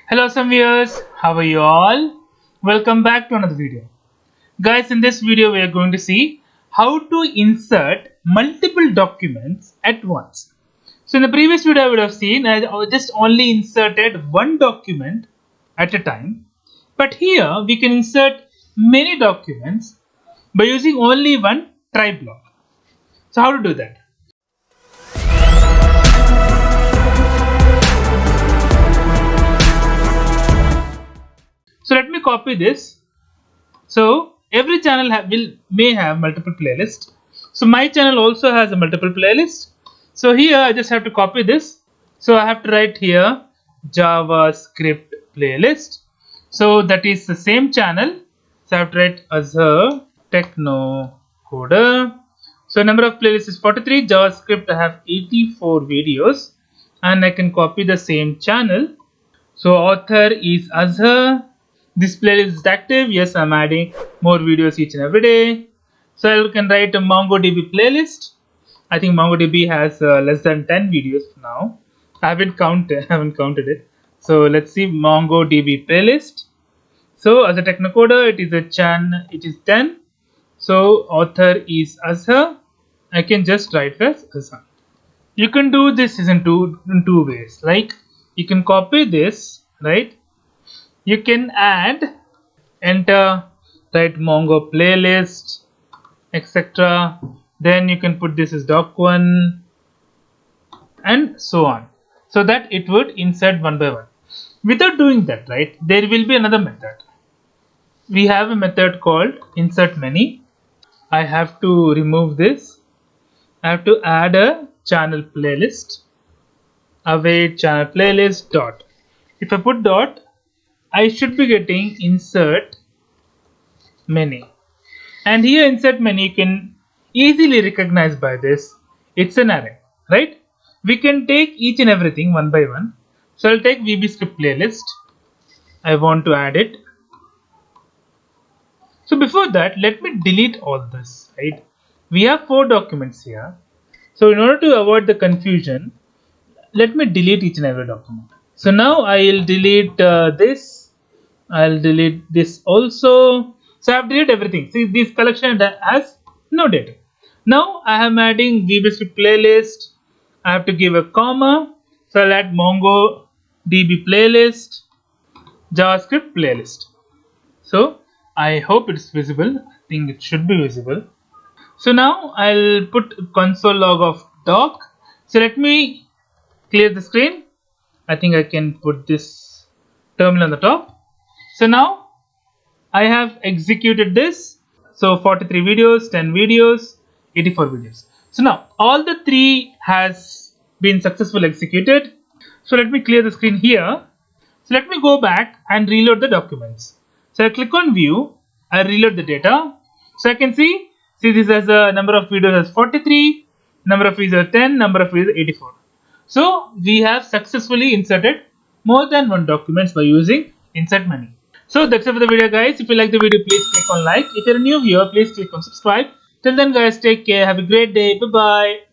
Hello some viewers, how are you all? Welcome back to another video. Guys, in this video we are going to see how to insert multiple documents at once. So in the previous video I would have seen I just only inserted one document at a time. But here we can insert many documents by using only one try block. So how to do that? So let me copy this. So every channel may have multiple playlists. So my channel also has a multiple playlist. So here I just have to copy this. So I have to write here JavaScript playlist. So that is the same channel. So I have to write Azhar Techno Coder. So number of playlists is 43. JavaScript I have 84 videos, and I can copy the same channel. So author is Azhar. This playlist is active. Yes, I'm adding more videos each and every day. So I can write a MongoDB playlist. I think MongoDB has less than 10 videos now. I haven't counted it. So let's see MongoDB playlist. So as a Techno Coder, it is 10. So author is Azhar. I can just write as Azhar. You can do this in two ways. Like you can copy this, right? You can add, enter, write Mongo playlist, etc. Then you can put this as doc1 and so on, so that it would insert one by one. Without doing that, right, there will be another method. We have a method called insert many. I have to remove this. I have to add a channel playlist. Await channel playlist dot. If I put dot, I should be getting insert many, and here insert many you can easily recognize by this. It's an array, right? We can take each and everything one by one. So I'll take VBScript playlist. I want to add it. So before that, let me delete all this, right? We have 4 documents here. So in order to avoid the confusion, let me delete each and every document. So now I'll delete this. I'll delete this also. So I have deleted everything. See, this collection has no data. Now I am adding VBScript playlist. I have to give a comma. So I'll add MongoDB playlist, JavaScript playlist. So I hope it's visible. I think it should be visible. So now I'll put console.log of doc. So let me clear the screen. I think I can put this terminal on the top. So now I have executed this. So 43 videos, 10 videos, 84 videos. So now all the 3 has been successfully executed. So let me clear the screen here. So let me go back and reload the documents. So I click on view. I reload the data. So I can see this has a number of videos as 43, number of videos 10, number of videos 84. So we have successfully inserted more than one documents by using insert many. So that's it for the video, guys. If you like the video, please click on like. If you're a new viewer, please click on subscribe. Till then, guys, take care. Have a great day. Bye bye.